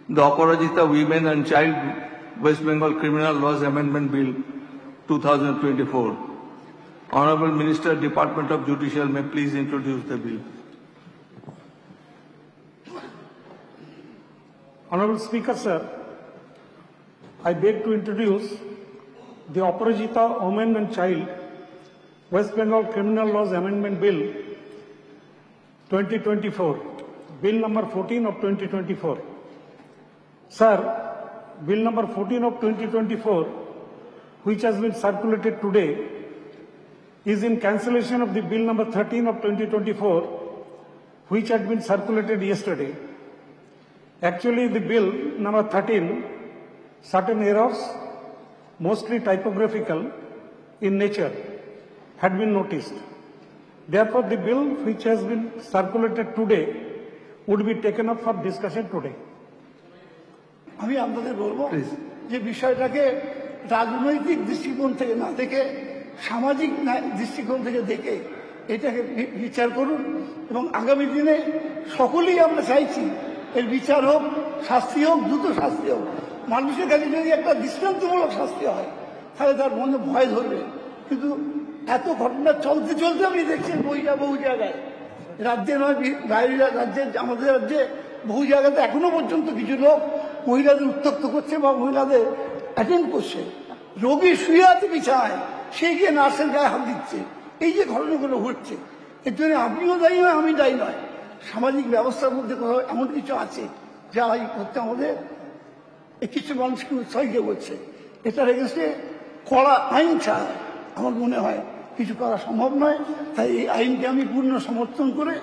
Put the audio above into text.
the Aparajita Women and Child West Bengal Criminal Laws Amendment Bill 2024. Honorable Minister, Department of Judicial, may please introduce the bill. Honorable Speaker, sir, I beg to introduce the Aparajita Women and Child West Bengal Criminal Laws Amendment Bill 2024, Bill number 14 of 2024. Sir, Bill number 14 of 2024, which has been circulated today, is in cancellation of the Bill number 13 of 2024, which had been circulated yesterday. Actually, the Bill number 13, certain errors, mostly typographical in nature, had been noticed. Therefore, the bill which has been circulated today would be taken up for discussion today. আমি আপনাদের বলবো যে বিষয়টাকে রাজনৈতিক দৃষ্টিকোণ থেকে না দেখে সামাজিক দৃষ্টিকোণ থেকে দেখে এটাকে বিচার করুন এবং আগামী দিনে সকলেই আমরা চাইছি এর বিচার হোক, শাস্তি হোক, দ্রুত শাস্তি হোক। মানুষের কাছে যদি একটা দৃষ্টান্তমূলক শাস্তি হয় তাহলে তার মনে ভয় ধরবে। কিন্তু এত ঘটনা চলতে চলতে আপনি দেখছেন বহু জায়গায়, রাজ্যে নয় বাইরের রাজ্যে, আমাদের রাজ্যে বহু জায়গাতে এখনো পর্যন্ত কিছু লোক মহিলাদের উত্ত্যক্ত করছে বা মহিলাদের অ্যাটেন্ড করছে। রোগী শুয়ে আছে বিছানায়, সে গিয়ে নার্সের গায়ে হাত দিচ্ছে। এই যে ঘটনাগুলো ঘটছে, এর জন্য আপনিও দায়ী নয়, আমি দায়ী নয়। সামাজিক ব্যবস্থার মধ্যে কোথাও এমন কিছু আছে যা এই করতে আমাদের কিছু মানুষকে উৎসাহিত করছে। এটার এগেন্সে কড়া আইন ছাড়া আমার মনে হয় কিছু করা সম্ভব নয়। তাই এই আইনকে আমি পূর্ণ সমর্থন করে